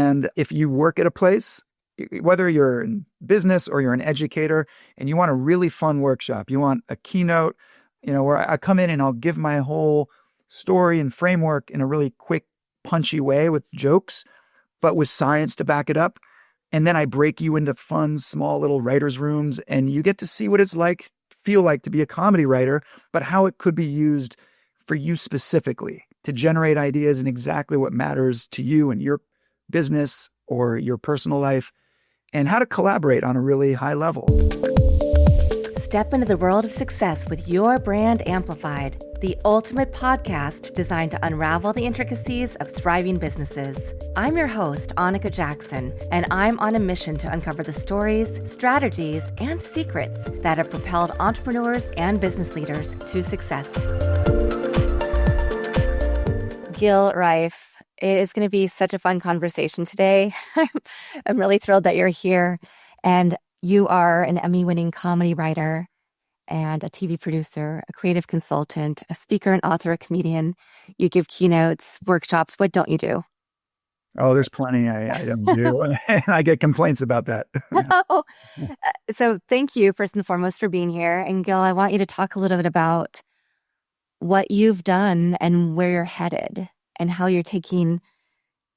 And if you work at a place, whether you're in business or you're an educator and you want a really fun workshop, you want a keynote, where I come in and I'll give my whole story and framework in a really quick, punchy way with jokes, but with science to back it up. And then I break you into fun, small little writers' rooms, and you get to see what it's feel like to be a comedy writer, but how it could be used for you specifically to generate ideas and exactly what matters to you and your business or your personal life, and how to collaborate on a really high level. Step into the world of success with Your Brand Amplified, the ultimate podcast designed to unravel the intricacies of thriving businesses. I'm your host, Annika Jackson, and I'm on a mission to uncover the stories, strategies, and secrets that have propelled entrepreneurs and business leaders to success. Gil Rief, it is going to be such a fun conversation today. I'm really thrilled that you're here. And you are an Emmy-winning comedy writer and a TV producer, a creative consultant, a speaker, an author, a comedian. You give keynotes, workshops. What don't you do? Oh, there's plenty I don't do. I get complaints about that. So thank you, first and foremost, for being here. And Gil, I want you to talk a little bit about what you've done and where you're headed and how you're taking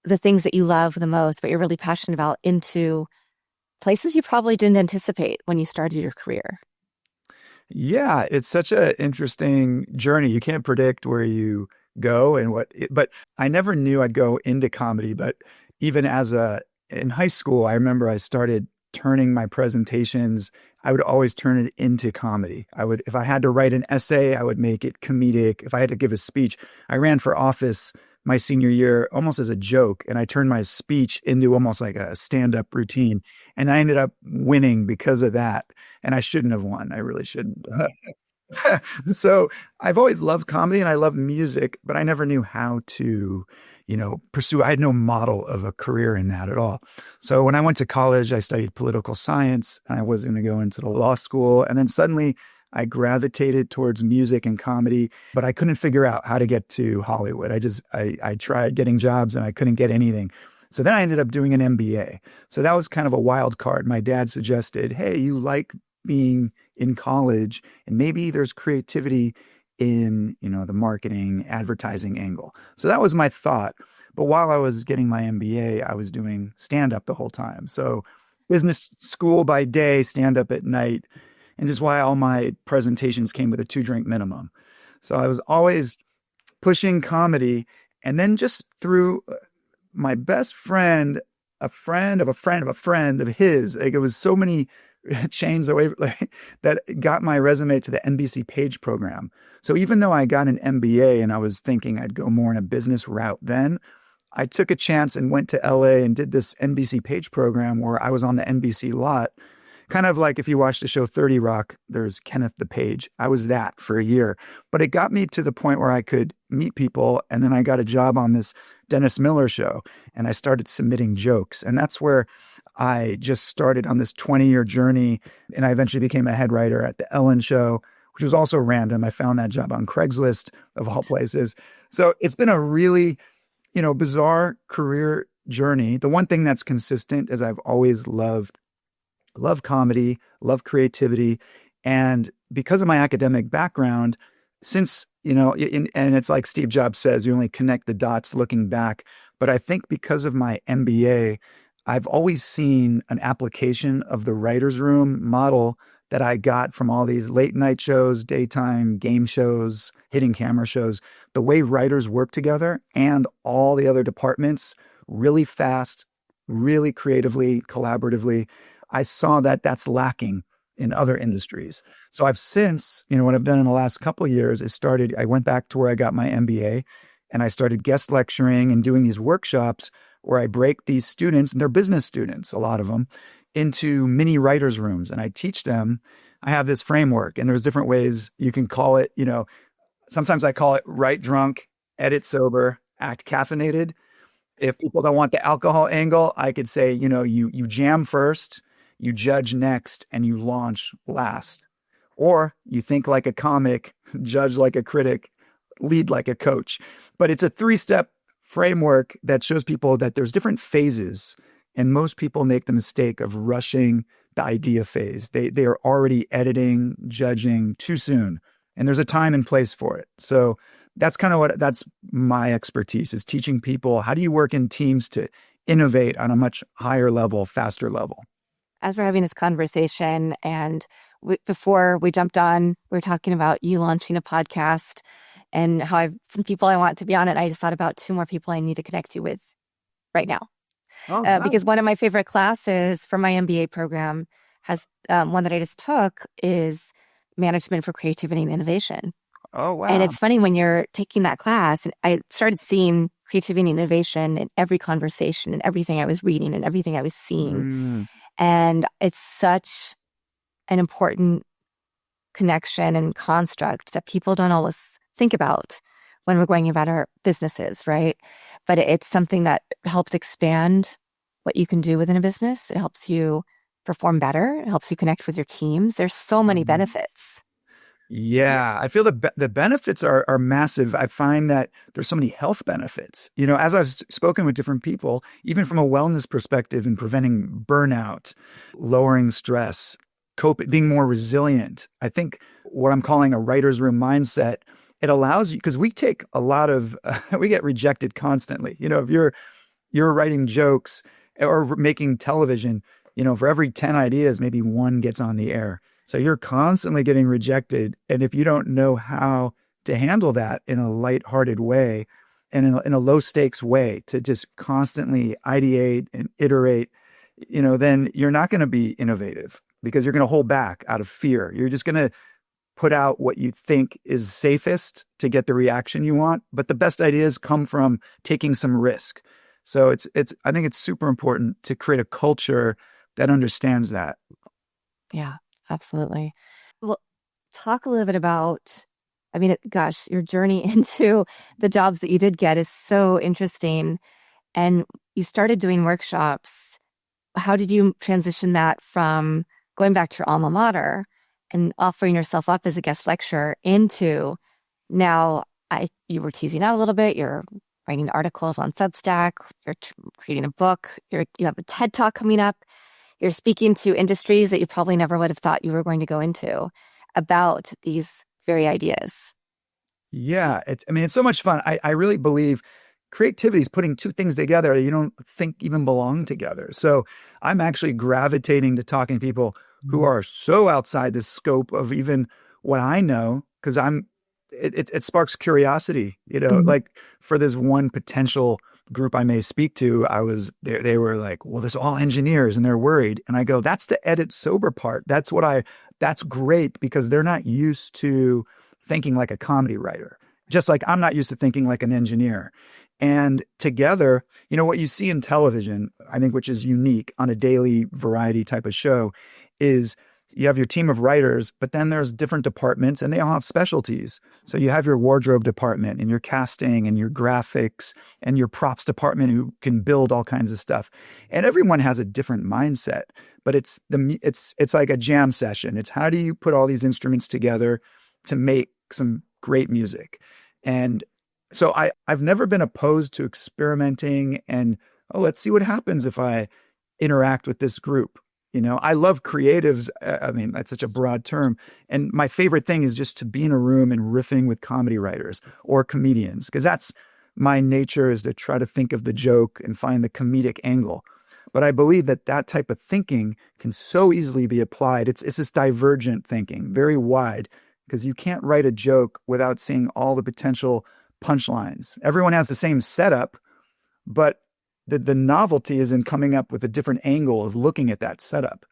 the things that you love the most, but you're really passionate about, into places you probably didn't anticipate when you started your career. Yeah, it's such an interesting journey. You can't predict where you go and but I never knew I'd go into comedy. But even in high school, I remember I started turning my presentations. I would always turn it into comedy. If I had to write an essay, I would make it comedic. If I had to give a speech, I ran for office my senior year almost as a joke, and I turned my speech into almost like a stand-up routine, and I ended up winning because of that. And I shouldn't have won. I really shouldn't. So I've always loved comedy and I love music, but I never knew how to, pursue. I had no model of a career in that at all. So when I went to college, I studied political science, and I was going to go into the law school. And then suddenly I gravitated towards music and comedy, but I couldn't figure out how to get to Hollywood. I tried getting jobs and I couldn't get anything. So then I ended up doing an MBA. So that was kind of a wild card. My dad suggested, hey, you like being in college, and maybe there's creativity in, the marketing, advertising angle. So that was my thought. But while I was getting my MBA, I was doing stand-up the whole time. So business school by day, stand-up at night. And just why all my presentations came with a 2-drink minimum. So I was always pushing comedy. And then just through my best friend, a friend of a friend of a friend of his, it was so many chains away that got my resume to the NBC Page program. So even though I got an MBA and I was thinking I'd go more in a business route then, I took a chance and went to LA and did this NBC Page program where I was on the NBC lot. Kind of like if you watch the show 30 Rock, there's Kenneth the Page. I was that for a year. But it got me to the point where I could meet people. And then I got a job on this Dennis Miller show, and I started submitting jokes. And that's where I just started on this 20-year journey. And I eventually became a head writer at the Ellen Show, which was also random. I found that job on Craigslist, of all places. So it's been a really, bizarre career journey. The one thing that's consistent is I've always loved comedy, love creativity. And because of my academic background, since, and it's like Steve Jobs says, you only connect the dots looking back. But I think because of my MBA, I've always seen an application of the writer's room model that I got from all these late night shows, daytime game shows, hidden camera shows, the way writers work together and all the other departments really fast, really creatively, collaboratively. I saw that that's lacking in other industries. So I've since, what I've done in the last couple of years is I went back to where I got my MBA, and I started guest lecturing and doing these workshops where I break these students, and they're business students, a lot of them, into mini writers' rooms. And I teach them, I have this framework, and there's different ways you can call it, sometimes I call it write drunk, edit sober, act caffeinated. If people don't want the alcohol angle, I could say, you jam first, you judge next, and you launch last. Or you think like a comic, judge like a critic, lead like a coach. But it's a 3-step framework that shows people that there's different phases, and most people make the mistake of rushing the idea phase. They are already editing, judging too soon, and there's a time and place for it. So that's my expertise, is teaching people how do you work in teams to innovate on a much higher level, faster level. As we're having this conversation and before we jumped on, we were talking about you launching a podcast and how I've some people I want to be on it. I just thought about two more people I need to connect you with right now. Oh, nice. Because one of my favorite classes from my MBA program has one that I just took is management for creativity and innovation. Oh, And wow. it's funny when you're taking that class, and I started seeing creativity and innovation in every conversation and everything I was reading and everything I was seeing. Mm, And it's such an important connection and construct that people don't always think about when we're going about our businesses, right? But it's something that helps expand what you can do within a business. It helps you perform better. It helps you connect with your teams. There's so many mhm. benefits. Yeah, I feel the benefits are massive. I find that there's so many health benefits. As I've spoken with different people, even from a wellness perspective in preventing burnout, lowering stress, being more resilient. I think what I'm calling a writer's room mindset, it allows you, because we take a lot of we get rejected constantly. If you're writing jokes or making television, for every 10 ideas, maybe one gets on the air. So you're constantly getting rejected. And if you don't know how to handle that in a lighthearted way and in a low stakes way, to just constantly ideate and iterate, then you're not going to be innovative because you're going to hold back out of fear. You're just going to put out what you think is safest to get the reaction you want. But the best ideas come from taking some risk. So I think it's super important to create a culture that understands that. Yeah, absolutely. Well, talk a little bit about, gosh, your journey into the jobs that you did get is so interesting. And you started doing workshops. How did you transition that from going back to your alma mater and offering yourself up as a guest lecturer into now you were teasing out a little bit, you're writing articles on Substack, you're creating a book, you have a TED Talk coming up, you're speaking to industries that you probably never would have thought you were going to go into about these very ideas. Yeah, it's so much fun. I really believe creativity is putting two things together that you don't think even belong together. So I'm actually gravitating to talking to people who are so outside the scope of even what I know, because it sparks curiosity, Mhm. like for this one potential group I may speak to, they were like, well, there's all engineers and they're worried. And I go, that's the edit sober part. That's great because they're not used to thinking like a comedy writer, just like I'm not used to thinking like an engineer. And together, what you see in television, I think, which is unique on a daily variety type of show, is you have your team of writers, but then there's different departments and they all have specialties. So you have your wardrobe department and your casting and your graphics and your props department who can build all kinds of stuff. And everyone has a different mindset, but it's like a jam session. It's how do you put all these instruments together to make some great music? And so I've never been opposed to experimenting and, oh, let's see what happens if I interact with this group. I love creatives. I mean, that's such a broad term. And my favorite thing is just to be in a room and riffing with comedy writers or comedians, because that's my nature, is to try to think of the joke and find the comedic angle. But I believe that type of thinking can so easily be applied. It's this divergent thinking, very wide, because you can't write a joke without seeing all the potential punchlines. Everyone has the same setup, but the novelty is in coming up with a different angle of looking at that setup.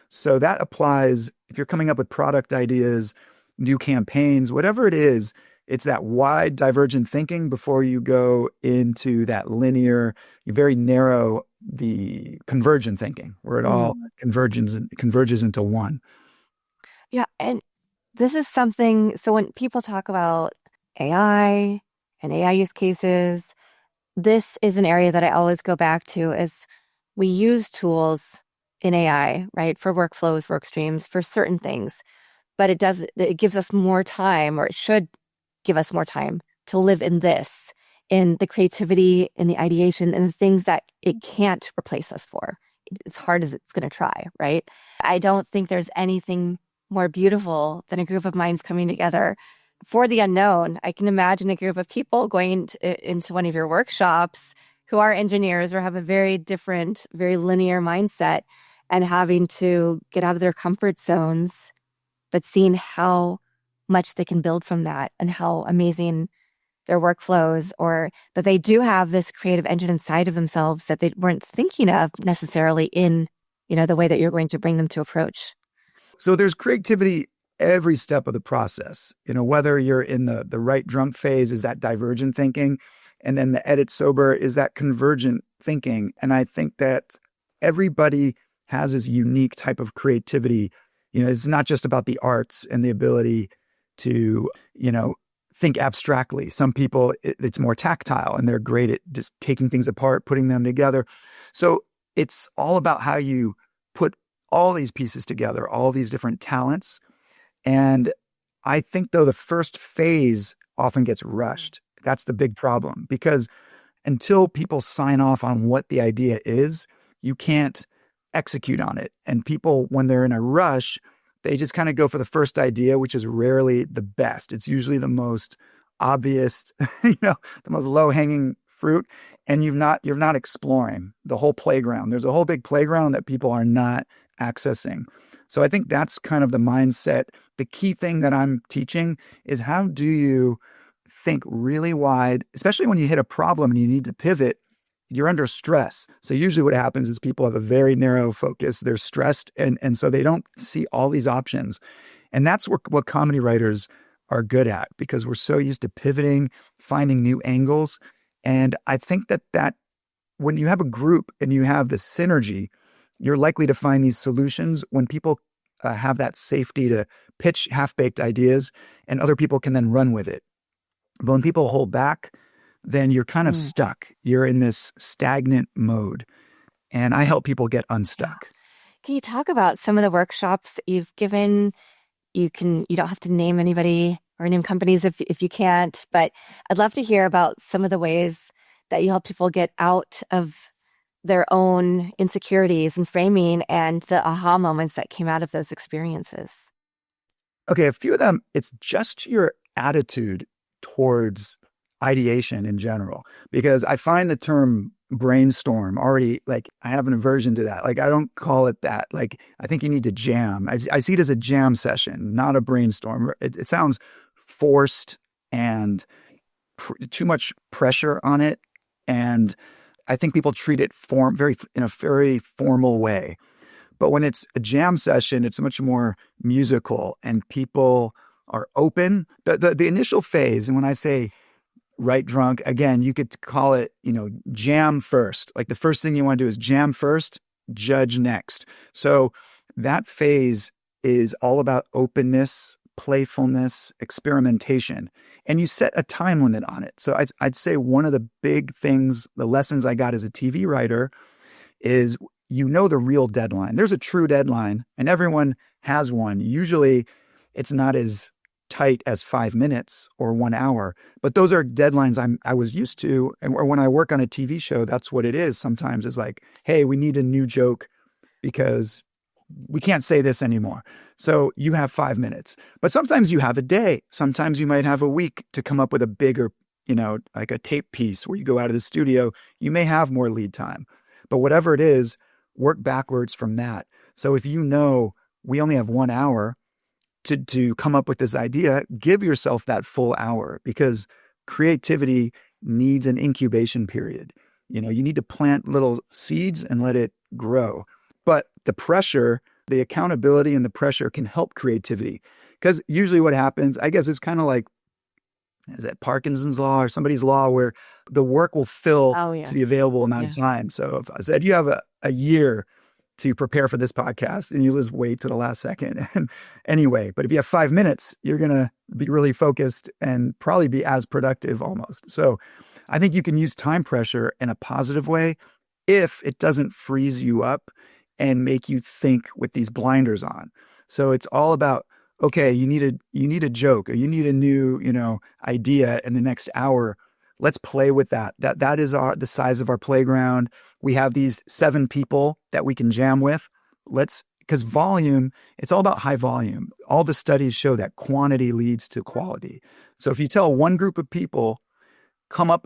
So that applies if you're coming up with product ideas, new campaigns, whatever it is, it's that wide divergent thinking before you go into that linear, very narrow, the convergent thinking, where it all Mm. converges into one. Yeah. And this is something, so when people talk about AI and AI use cases, this is an area that I always go back to as we use tools in AI, right, for workflows, work streams, for certain things, but it gives us more time, or it should give us more time to live in this in the creativity, in the ideation, and the things that it can't replace us for, as hard as it's going to try, right? I don't think there's anything more beautiful than a group of minds coming together for the unknown. I can imagine a group of people going into one of your workshops who are engineers or have a very different, very linear mindset and having to get out of their comfort zones, but seeing how much they can build from that and how amazing their workflows, or that they do have this creative engine inside of themselves that they weren't thinking of necessarily in, the way that you're going to bring them to approach. So there's creativity every step of the process. Whether you're in the right drunk phase is that divergent thinking, and then the edit sober is that convergent thinking. And I think that everybody has this unique type of creativity. It's not just about the arts and the ability to, think abstractly. Some people, it's more tactile and they're great at just taking things apart, putting them together. So it's all about how you put all these pieces together, all these different talents. And I think, though, the first phase often gets rushed. That's the big problem, because until people sign off on what the idea is, you can't execute on it. And people, when they're in a rush, they just kind of go for the first idea, which is rarely the best. It's usually the most obvious, the most low-hanging fruit. And you're not exploring the whole playground. There's a whole big playground that people are not accessing. So I think that's kind of the mindset. The key thing that I'm teaching is, how do you think really wide, especially when you hit a problem and you need to pivot. You're under stress. So usually what happens is people have a very narrow focus. They're stressed, and so they don't see all these options. And that's what comedy writers are good at, because we're so used to pivoting, finding new angles. And I think that when you have a group and you have the synergy, you're likely to find these solutions when people have that safety to pitch half-baked ideas and other people can then run with it. But when people hold back, then you're kind of stuck. You're in this stagnant mode. And I help people get unstuck. Yeah. Can you talk about some of the workshops that you've given? You don't have to name anybody or name companies if you can't, but I'd love to hear about some of the ways that you help people get out of their own insecurities and framing, and the aha moments that came out of those experiences. Okay, a few of them, it's just your attitude towards ideation in general, because I find the term brainstorm already, like, I have an aversion to that. Like, I don't call it that. Like, I think you need to jam. I see it as a jam session, not a brainstorm. It sounds forced and too much pressure on it. And I think people treat it in a very formal way. But when it's a jam session, it's much more musical and people are open. The initial phase, and when I say write drunk, again, you could call it, jam first. Like, the first thing you want to do is jam first, judge next. So that phase is all about openness, playfulness, experimentation. And you set a time limit on it. So I'd say one of the big things, the lessons I got as a TV writer is, the real deadline. There's a true deadline, and everyone has one. Usually it's not as tight as 5 minutes or 1 hour, but those are deadlines I was used to. And when I work on a TV show, that's what it is. Sometimes it's like, hey, we need a new joke because we can't say this anymore. So you have 5 minutes, but sometimes you have a day. Sometimes you might have a week to come up with a bigger, like a tape piece where you go out of the studio. You may have more lead time, but whatever it is, work backwards from that. So if we only have 1 hour to come up with this idea, give yourself that full hour, because creativity needs an incubation period. You need to plant little seeds and let it grow. But the pressure, the accountability and the pressure can help creativity, because usually what happens, I guess, it's kind of like, is it Parkinson's law or somebody's law, where the work will fill to the available amount of time. So if I said you have a year to prepare for this podcast, and you just wait to the last second. And anyway, but if you have 5 minutes, you're going to be really focused and probably be as productive almost. So I think you can use time pressure in a positive way if it doesn't freeze you up and make you think with these blinders on. So it's all about, okay, you need a joke, or you need a new, idea in the next hour. Let's play with that. That is the size of our playground. We have these 7 people that we can jam with. Because volume, it's all about high volume. All the studies show that quantity leads to quality. So if you tell one group of people,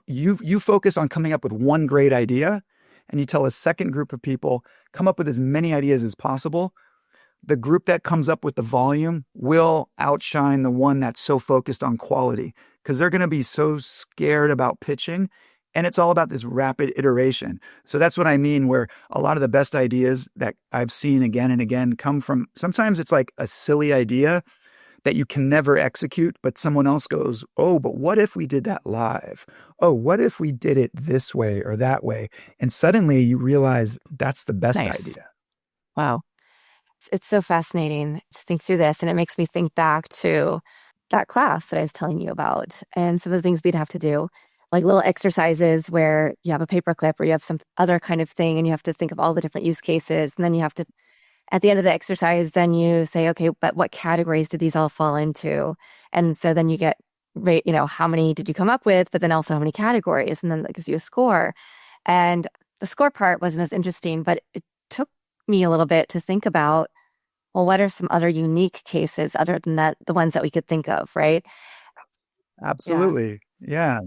you focus on coming up with one great idea, and you tell a second group of people, come up with as many ideas as possible, the group that comes up with the volume will outshine the one that's so focused on quality, because they're going to be so scared about pitching. And it's all about this rapid iteration. So that's what I mean, where a lot of the best ideas that I've seen again and again come from, sometimes it's like a silly idea that you can never execute, but someone else goes, oh, but what if we did that live? Oh, what if we did it this way or that way? And suddenly you realize that's the best Nice. idea. Wow. It's so fascinating to think through this. And it makes me think back to that class that I was telling you about and some of the things we'd have to do, like little exercises where you have a paperclip or you have some other kind of thing and you have to think of all the different use cases. And then you have to, at the end of the exercise, then you say, okay, but what categories do these all fall into? And so then you get, how many did you come up with, but then also how many categories? And then that gives you a score. And the score part wasn't as interesting, but it took me a little bit to think about, well, what are some other unique cases other than that, the ones that we could think of, right? Yeah. Absolutely. Yeah.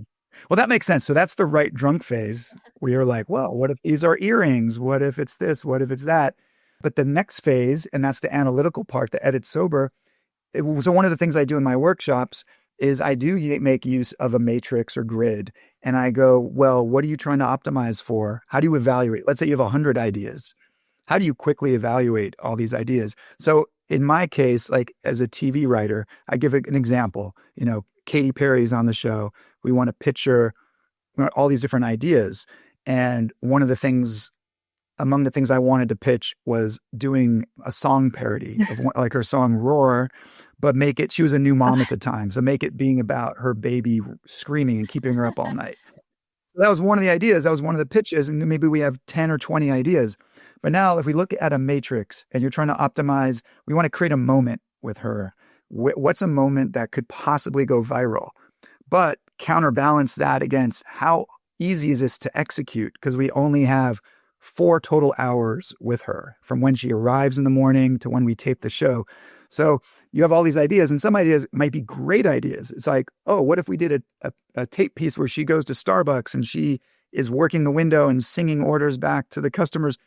Well, that makes sense. So that's the right drunk phase where you're like, well, what if these are earrings? What if it's this? What if it's that? But the next phase, and that's the analytical part, the edit sober. So one of the things I do in my workshops is I do make use of a matrix or grid. And I go, well, what are you trying to optimize for? How do you evaluate? Let's say you have 100 ideas. How do you quickly evaluate all these ideas? So in my case, like as a TV writer, I give an example. Katy Perry's on the show. We want to picture all these different ideas. And among the things I wanted to pitch was doing a song parody of like her song Roar, but she was a new mom at the time. So make it being about her baby screaming and keeping her up all night. So that was one of the ideas. That was one of the pitches. And maybe we have 10 or 20 ideas. But now if we look at a matrix and you're trying to optimize, we want to create a moment with her. What's a moment that could possibly go viral? But counterbalance that against how easy is this to execute? Because we only have 4 total hours with her from when she arrives in the morning to when we tape the show. So you have all these ideas, and some ideas might be great ideas. It's like, oh, what if we did a tape piece where she goes to Starbucks and she is working the window and singing orders back to the customers?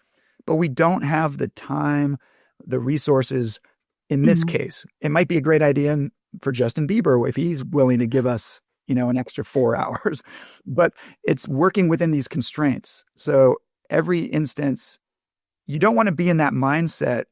But we don't have the time, the resources in this case. It might be a great idea for Justin Bieber if he's willing to give us, an extra 4 hours. But it's working within these constraints. So every instance, you don't want to be in that mindset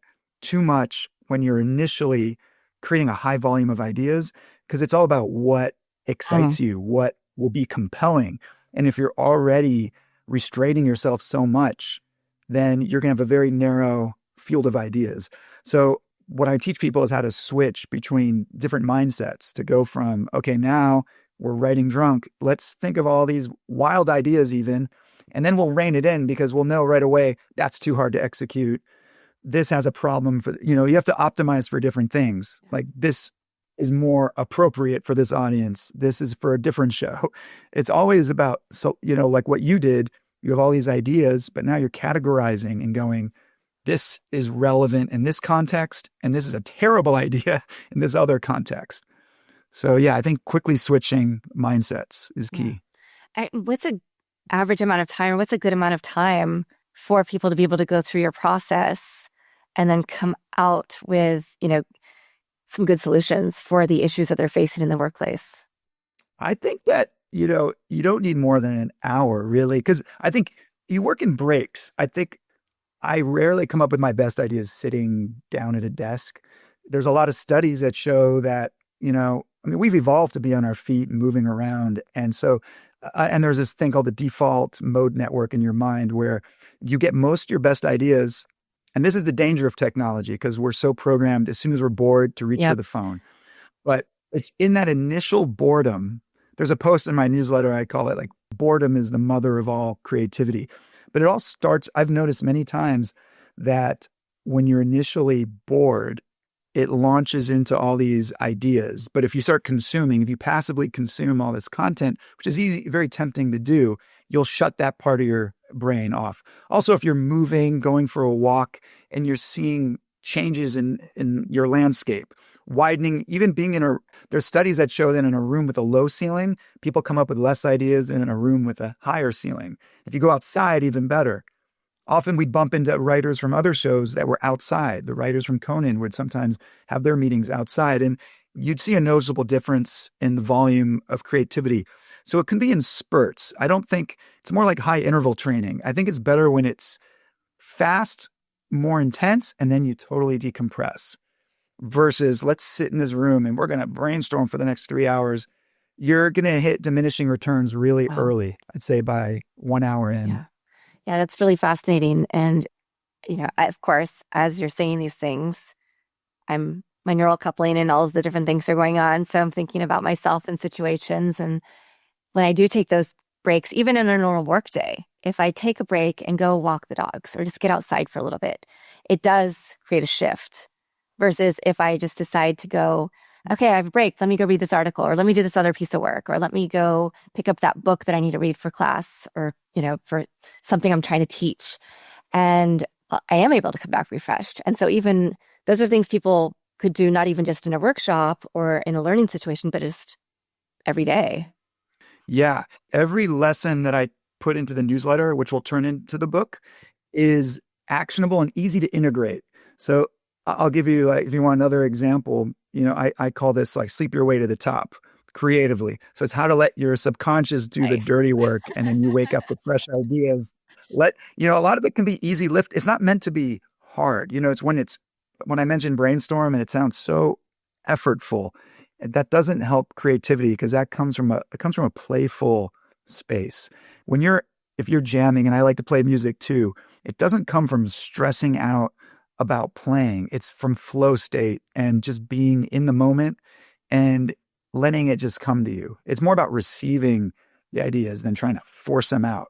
too much when you're initially creating a high volume of ideas, because it's all about what excites you, what will be compelling. And if you're already restraining yourself so much, then you're going to have a very narrow field of ideas. So what I teach people is how to switch between different mindsets to go from, okay, now we're writing drunk. Let's think of all these wild ideas even, and then we'll rein it in because we'll know right away that's too hard to execute. This has a problem you have to optimize for different things. Like this is more appropriate for this audience. This is for a different show. It's always about, like what you did, you have all these ideas, but now you're categorizing and going, this is relevant in this context, and this is a terrible idea in this other context. So yeah, I think quickly switching mindsets is key. What's an average amount of time, or what's a good amount of time for people to be able to go through your process and then come out with, some good solutions for the issues that they're facing in the workplace? I think that, you don't need more than an hour really, because I think you work in breaks. I think I rarely come up with my best ideas sitting down at a desk. There's a lot of studies that show that, we've evolved to be on our feet and moving around. And so, and there's this thing called the default mode network in your mind where you get most of your best ideas. And this is the danger of technology because we're so programmed as soon as we're bored to reach for the phone. But it's in that initial boredom. There's a post in my newsletter, I call it like boredom is the mother of all creativity. But it all starts, I've noticed many times that when you're initially bored, it launches into all these ideas. But if you start consuming, if you passively consume all this content, which is easy, very tempting to do, you'll shut that part of your brain off. Also, if you're moving, going for a walk, and you're seeing changes in your landscape, widening, even being there's studies that show that in a room with a low ceiling, people come up with less ideas than in a room with a higher ceiling. If you go outside, even better. Often we'd bump into writers from other shows that were outside. The writers from Conan would sometimes have their meetings outside, and you'd see a noticeable difference in the volume of creativity. So it can be in spurts. I don't think it's more like high interval training. I think it's better when it's fast, more intense, and then you totally decompress versus let's sit in this room and we're going to brainstorm for the next 3 hours. You're going to hit diminishing returns really Wow. early, I'd say by 1 hour in. Yeah. Yeah, that's really fascinating. And, of course, as you're saying these things, my neural coupling and all of the different things are going on. So I'm thinking about myself in situations. And when I do take those breaks, even in a normal work day, if I take a break and go walk the dogs or just get outside for a little bit, it does create a shift versus if I just decide to go, okay, I have a break. Let me go read this article or let me do this other piece of work or let me go pick up that book that I need to read for class or, for something I'm trying to teach. And I am able to come back refreshed. And so even those are things people could do, not even just in a workshop or in a learning situation, but just every day. Yeah. Every lesson that I put into the newsletter, which will turn into the book, is actionable and easy to integrate. So I'll give you, like, if you want another example, I call this like sleep your way to the top creatively. So it's how to let your subconscious do the Nice. dirty work. And then you wake up with fresh ideas. A lot of it can be easy lift. It's not meant to be hard. It's when I mention brainstorm and it sounds so effortful, that doesn't help creativity because it comes from a playful space. If you're jamming, and I like to play music too, it doesn't come from stressing out about playing. It's from flow state and just being in the moment and letting it just come to you. It's more about receiving the ideas than trying to force them out.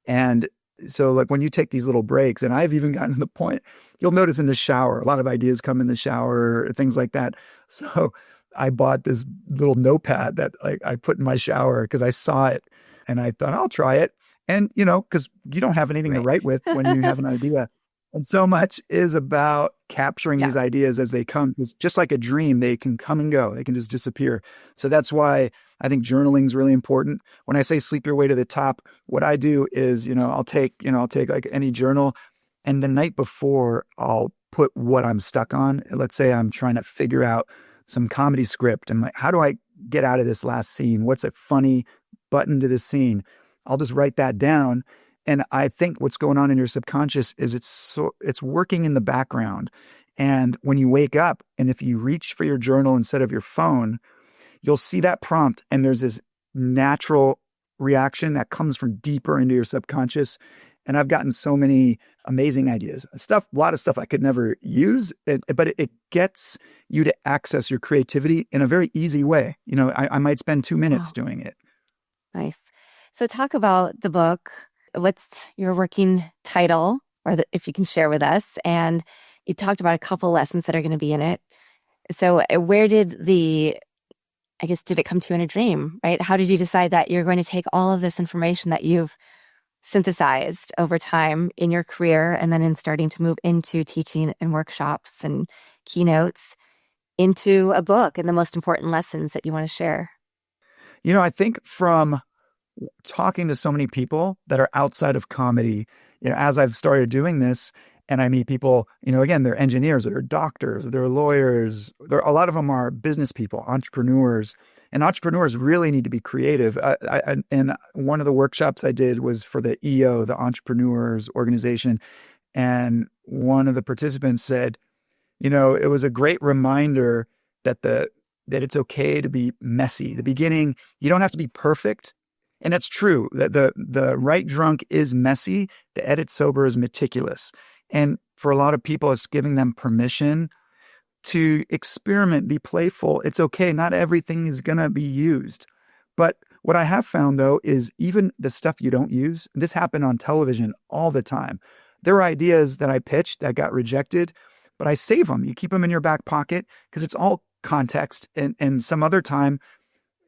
And so like when you take these little breaks, and I've even gotten to the point, you'll notice in the shower, a lot of ideas come in the shower, things like that. So I bought this little notepad that I put in my shower because I saw it and I thought I'll try it. And, because you don't have anything to Right. write with when you have an idea. And so much is about capturing Yeah. these ideas as they come. Because just like a dream, they can come and go. They can just disappear. So that's why I think journaling is really important. When I say sleep your way to the top, what I do is, I'll take like any journal, and the night before I'll put what I'm stuck on. Let's say I'm trying to figure out some comedy script and like, how do I get out of this last scene? What's a funny button to this scene? I'll just write that down. And I think what's going on in your subconscious is it's working in the background. And when you wake up, and if you reach for your journal instead of your phone, you'll see that prompt. And there's this natural reaction that comes from deeper into your subconscious. And I've gotten so many amazing ideas, a lot of stuff I could never use, but it gets you to access your creativity in a very easy way. I might spend 2 minutes Wow. doing it. Nice. So talk about the book. What's your working title, or if you can share with us? And you talked about a couple lessons that are going to be in it. So where did did it come to you in a dream, right? How did you decide that you're going to take all of this information that you've synthesized over time in your career and then in starting to move into teaching and workshops and keynotes into a book and the most important lessons that you want to share? I think from talking to so many people that are outside of comedy, as I've started doing this, and I meet people, again, they're engineers, they're doctors, they're lawyers, a lot of them are business people, entrepreneurs, and entrepreneurs really need to be creative. And one of the workshops I did was for the EO, the Entrepreneurs Organization, and one of the participants said, it was a great reminder that that it's okay to be messy. The beginning, you don't have to be perfect. And that's true. That the right drunk is messy. The edit sober is meticulous. And for a lot of people, it's giving them permission to experiment, be playful. It's okay. Not everything is going to be used. But what I have found, though, is even the stuff you don't use, this happened on television all the time. There were ideas that I pitched that got rejected, but I save them. You keep them in your back pocket because it's all context. And some other time,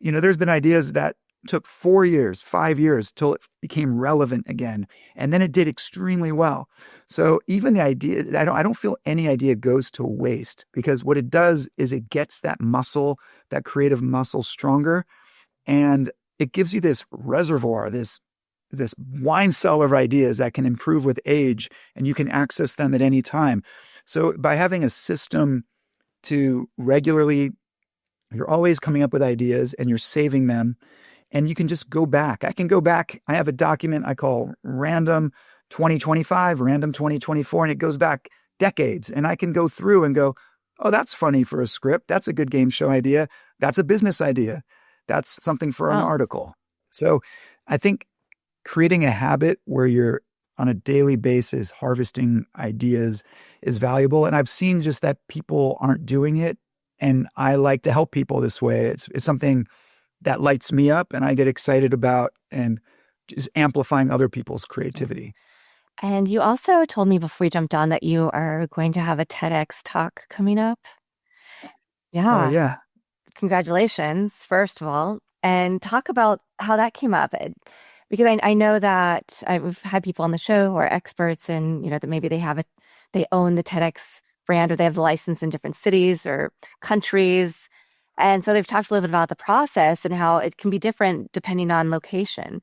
there's been ideas that took 4 years, 5 years till it became relevant again. And then it did extremely well. So even the idea, I don't feel any idea goes to waste, because what it does is it gets that muscle, that creative muscle, stronger. And it gives you this reservoir, this wine cellar of ideas that can improve with age, and you can access them at any time. So by having a system to regularly, you're always coming up with ideas and you're saving them, and you can just go back. I can go back. I have a document I call random 2025, random 2024, and it goes back decades. And I can go through and go, oh, that's funny for a script. That's a good game show idea. That's a business idea. That's something for an Oh, article. So I think creating a habit where you're on a daily basis harvesting ideas is valuable. And I've seen just that people aren't doing it. And I like to help people this way. It's something that lights me up and I get excited about, and just amplifying other people's creativity. and you also told me before we jumped on that you are going to have a TEDx talk coming up. Oh, Yeah. yeah. Congratulations, first of all, and talk about how that came up. Because I know that we've had people on the show who are experts and, that maybe they own the TEDx brand, or they have the license in different cities or countries. And so they've talked a little bit about the process and how it can be different depending on location.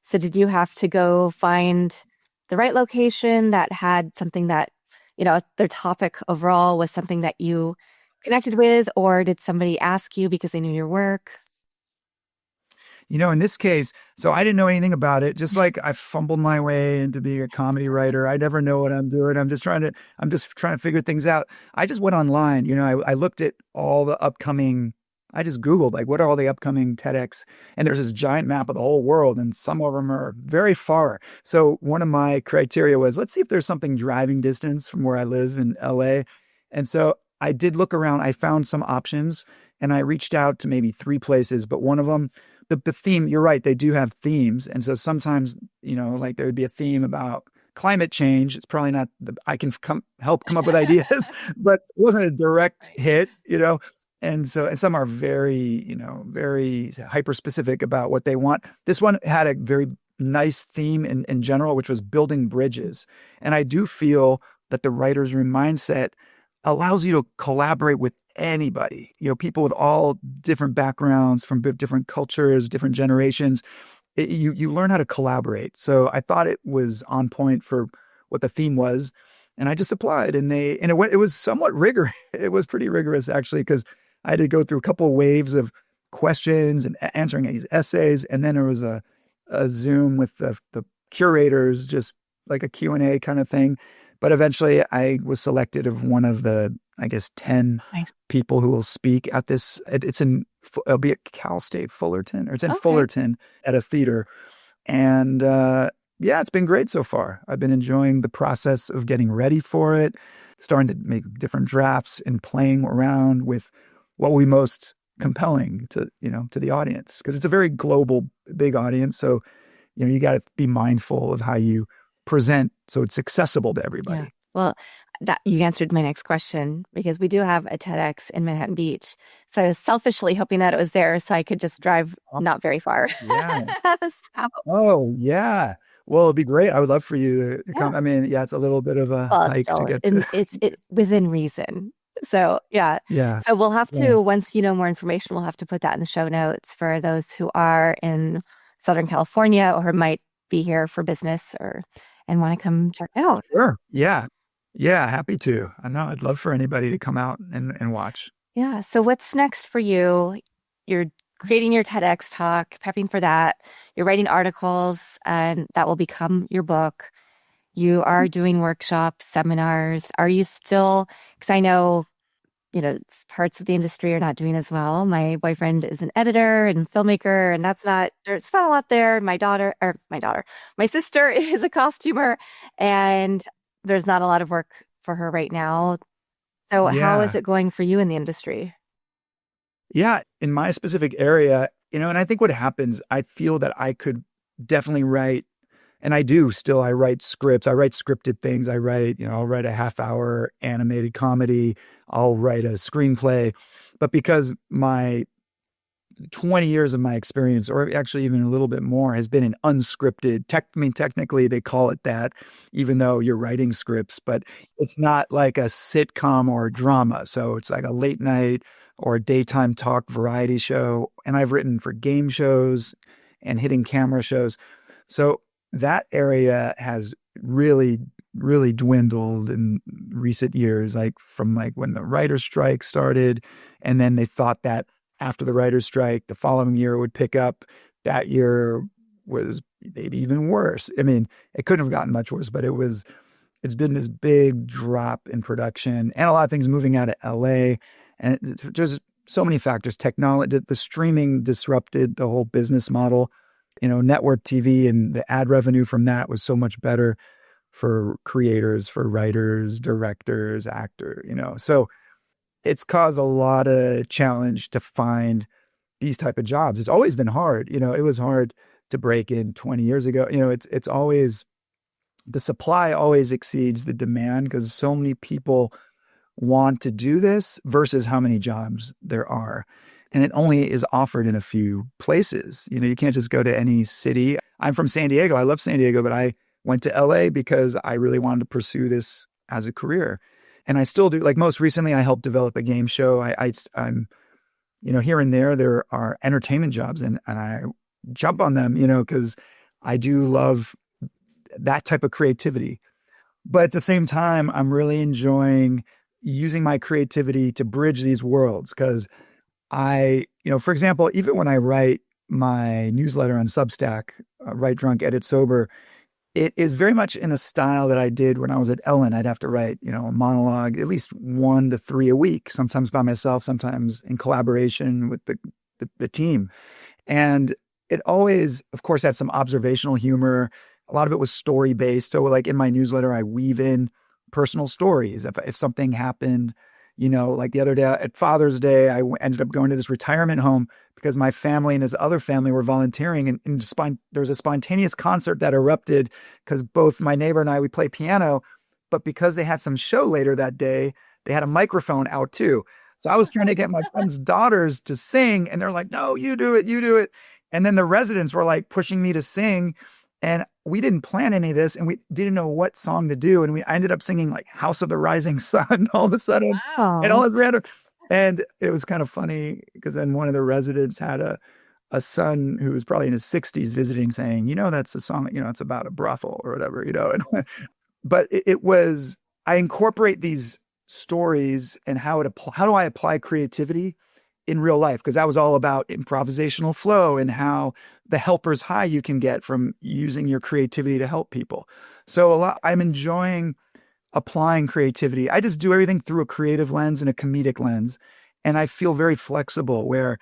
So did you have to go find the right location that had something that, their topic overall was something that you connected with, or did somebody ask you because they knew your work? In this case, so I didn't know anything about it. Just like I fumbled my way into being a comedy writer. I never know what I'm doing. I'm just trying to figure things out. I just went online. I looked at all the upcoming, I just Googled, like, what are all the upcoming TEDx? And there's this giant map of the whole world, and some of them are very far. So one of my criteria was, let's see if there's something driving distance from where I live in LA. And so I did look around. I found some options, and I reached out to maybe 3 places, but one of them, the theme, you're right, they do have themes. And so sometimes, like there would be a theme about climate change. It's probably not I can help come up with ideas, but it wasn't a direct hit. And some are very hyper specific about what they want. This one had a very nice theme in general, which was building bridges. And I do feel that the writer's room mindset allows you to collaborate with anybody, people with all different backgrounds, from different cultures, different generations. You learn how to collaborate. So I thought it was on point for what the theme was. And I just applied, and it was somewhat rigorous. It was pretty rigorous, actually, because I had to go through a couple of waves of questions and answering these essays. And then there was a Zoom with the curators, just like a Q&A kind of thing. But eventually I was selected of one of the, I guess, 10 Nice. people who will speak at this. It'll be at Cal State Fullerton, or it's in Okay. Fullerton at a theater. And yeah, it's been great so far. I've been enjoying the process of getting ready for it, starting to make different drafts and playing around with what will be most compelling to the audience, because it's a very global, big audience. So, you got to be mindful of how you present so it's accessible to everybody. Yeah. Well, that you answered my next question, because we do have a TEDx in Manhattan Beach. So I was selfishly hoping that it was there so I could just drive not very far. Yeah. So, Oh, yeah. Well, it'd be great. I would love for you to come. Yeah. I mean, yeah, it's a little bit of a well, it's hike to still get to. it's within reason. So yeah. Yeah. So we'll have Yeah. to, once you know more information, we'll have to put that in the show notes for those who are in Southern California or who might be here for business and want to come check it out. Sure. Yeah. Yeah. Happy to. I know. I'd love for anybody to come out and watch. Yeah. So what's next for you? You're creating your TEDx talk, prepping for that. You're writing articles, and that will become your book. You are doing workshops, seminars. Are you still, because I know, parts of the industry are not doing as well. My boyfriend is an editor and filmmaker, and there's not a lot there. My sister is a costumer, and there's not a lot of work for her right now. So how is Yeah. it going for you in the industry? Yeah. In my specific area, and I think what happens, I feel that I could definitely write And I do still, I write scripts. I write scripted things. I'll write a half hour animated comedy. I'll write a screenplay. But because my 20 years of my experience, or actually even a little bit more, has been an unscripted technically they call it that, even though you're writing scripts, but it's not like a sitcom or a drama. So it's like a late night or a daytime talk variety show. And I've written for game shows and hidden camera shows. So that area has really, really dwindled in recent years, like from like when the writer's strike started. And then they thought that after the writer's strike, the following year would pick up. That year was maybe even worse. I mean, it couldn't have gotten much worse, but it's been this big drop in production and a lot of things moving out of LA. And there's so many factors. Technology, the streaming disrupted the whole business model. Network TV and the ad revenue from that was so much better for creators, for writers, directors, actors. So it's caused a lot of challenge to find these type of jobs. It's always been hard. It was hard to break in 20 years ago. It's always, the supply always exceeds the demand because so many people want to do this versus how many jobs there are. And it only is offered in a few places. You can't just go to any city. I'm from San Diego. I love San Diego, but I went to LA because I really wanted to pursue this as a career. And I still do. Like most recently, I helped develop a game show. I'm here and there are entertainment jobs and I jump on them, because I do love that type of creativity. But at the same time, I'm really enjoying using my creativity to bridge these worlds because for example, even when I write my newsletter on Substack, Write Drunk, Edit Sober, it is very much in a style that I did when I was at Ellen. I'd have to write, a monologue, at least 1 to 3 a week, sometimes by myself, sometimes in collaboration with the team. And it always, of course, had some observational humor. A lot of it was story based. So like in my newsletter, I weave in personal stories. If something happened, like the other day at Father's Day, I ended up going to this retirement home because my family and his other family were volunteering. And there was a spontaneous concert that erupted because both my neighbor and I, we play piano. But because they had some show later that day, they had a microphone out too. So I was trying to get my friend's daughters to sing. And they're like, no, you do it, you do it. And then the residents were like pushing me to sing. And we didn't plan any of this and we didn't know what song to do. And I ended up singing like House of the Rising Sun all of a sudden. And all Wow. this random. And it was kind of funny because then one of the residents had a son who was probably in his 60s visiting saying, that's a song, it's about a brothel or whatever, And, but it was, I incorporate these stories and how do I apply creativity in real life? Because that was all about improvisational flow and how the helper's high you can get from using your creativity to help people. So I'm enjoying applying creativity. I just do everything through a creative lens and a comedic lens. And I feel very flexible where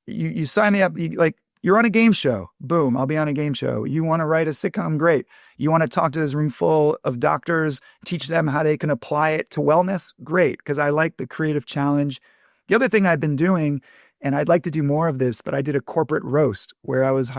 you sign me up, you're on a game show. Boom, I'll be on a game show. You want to write a sitcom? Great. You want to talk to this room full of doctors, teach them how they can apply it to wellness? Great, because I like the creative challenge. The other thing I've been doing, and I'd like to do more of this, but I did a corporate roast where I was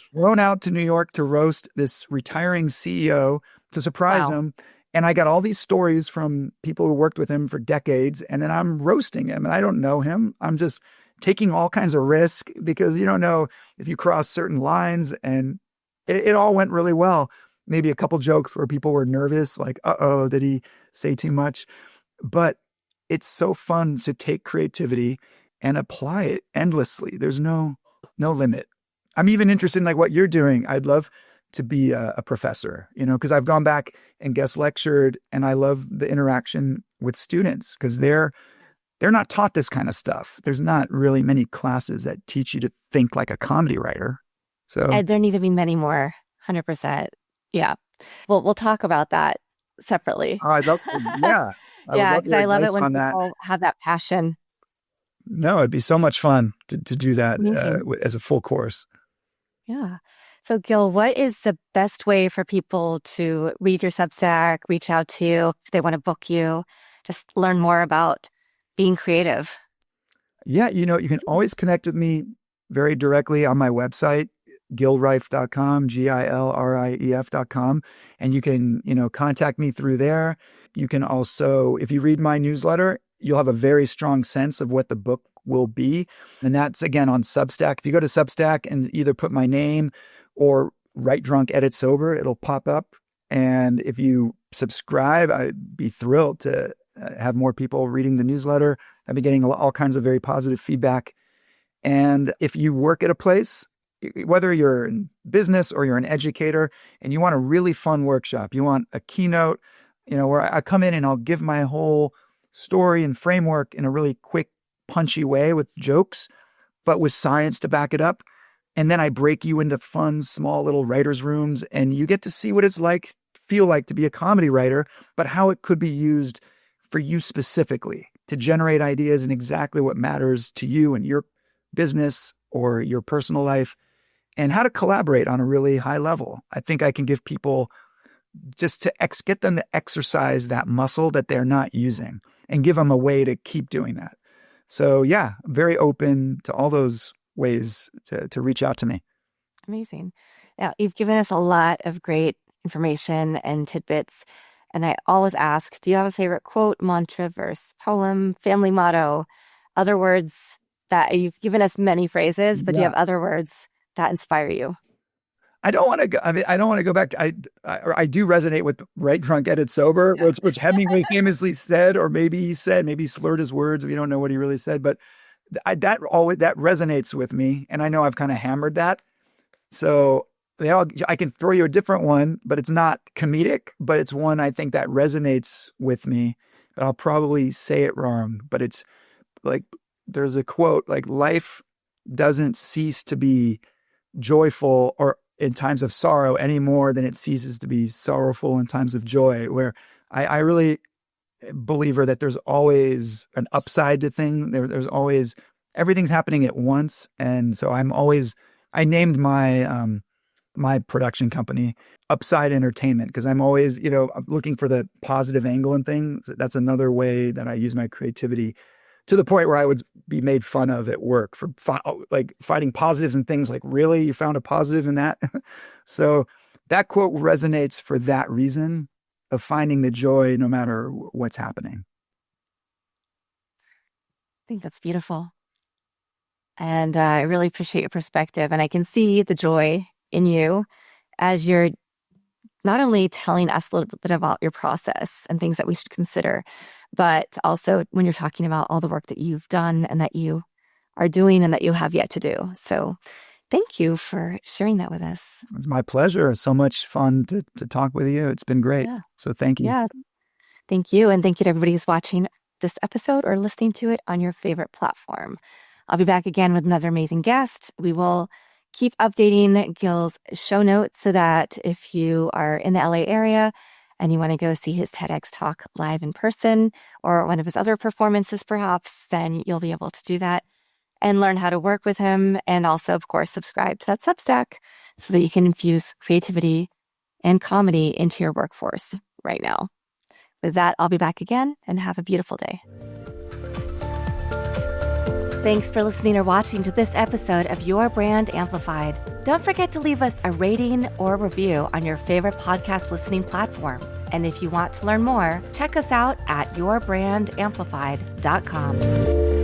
flown out to New York to roast this retiring CEO to surprise Wow. him. And I got all these stories from people who worked with him for decades. And then I'm roasting him and I don't know him. I'm just taking all kinds of risk because you don't know if you cross certain lines. And it all went really well. Maybe a couple jokes where people were nervous, like, uh-oh, did he say too much? But it's so fun to take creativity and apply it endlessly. There's no limit. I'm even interested in like what you're doing. I'd love to be a professor, because I've gone back and guest lectured and I love the interaction with students because they're not taught this kind of stuff. There's not really many classes that teach you to think like a comedy writer. So And there need to be many more. 100%. Yeah. Well, we'll talk about that separately. I'd love to. Yeah. I would Yeah, love because your I love it advice when on that. people have that passion. No, it'd be so much fun to do that Amazing. as a full course. Yeah. So, Gil, what is the best way for people to read your Substack, reach out to you if they want to book you, just learn more about being creative? Yeah, you can always connect with me very directly on my website. gilrief.com, GILRIEF.com. And you can, contact me through there. You can also, if you read my newsletter, you'll have a very strong sense of what the book will be. And that's again on Substack. If you go to Substack and either put my name or Write Drunk, Edit Sober, it'll pop up. And if you subscribe, I'd be thrilled to have more people reading the newsletter. I've been getting all kinds of very positive feedback. And if you work at a place, whether you're in business or you're an educator and you want a really fun workshop, you want a keynote, where I come in and I'll give my whole story and framework in a really quick, punchy way with jokes, but with science to back it up. And then I break you into fun, small little writers' rooms, and you get to see what it's feel like to be a comedy writer, but how it could be used for you specifically to generate ideas and exactly what matters to you and your business or your personal life, and how to collaborate on a really high level. I think I can give people just to get them to exercise that muscle that they're not using and give them a way to keep doing that. So yeah, very open to all those ways to reach out to me. Amazing. Now, you've given us a lot of great information and tidbits. And I always ask, do you have a favorite quote, mantra, verse, poem, family motto, other words that you've given us many phrases, but do you have other words that inspire you? I don't want to go. I don't want to go back to. I do resonate with Write Drunk, Edit Sober, which Hemingway famously said, or maybe he slurred his words. We don't know what he really said, but that resonates with me, and I know I've kind of hammered that. So I can throw you a different one, but it's not comedic, but it's one I think that resonates with me. But I'll probably say it wrong. But it's like there's a quote like life doesn't cease to be joyful or in times of sorrow any more than it ceases to be sorrowful in times of joy, where I really believer that there's always an upside to things. There's always, everything's happening at once. And so I named my, my production company Upside Entertainment, because I'm always, looking for the positive angle in things. That's another way that I use my creativity, to the point where I would be made fun of at work for finding positives in things. Like, really, you found a positive in that? So that quote resonates for that reason of finding the joy no matter what's happening. I think that's beautiful. And I really appreciate your perspective. And I can see the joy in you as you're not only telling us a little bit about your process and things that we should consider, but also when you're talking about all the work that you've done and that you are doing and that you have yet to do. So thank you for sharing that with us. It's my pleasure. It's so much fun to talk with you. It's been great. Yeah. So thank you. Yeah. Thank you. And thank you to everybody who's watching this episode or listening to it on your favorite platform. I'll be back again with another amazing guest. We will keep updating Gil's show notes so that if you are in the LA area and you want to go see his TEDx talk live in person or one of his other performances perhaps, then you'll be able to do that and learn how to work with him. And also, of course, subscribe to that Substack so that you can infuse creativity and comedy into your workforce right now. With that, I'll be back again, and have a beautiful day. Thanks for listening or watching to this episode of Your Brand Amplified. Don't forget to leave us a rating or review on your favorite podcast listening platform. And if you want to learn more, check us out at yourbrandamplified.com.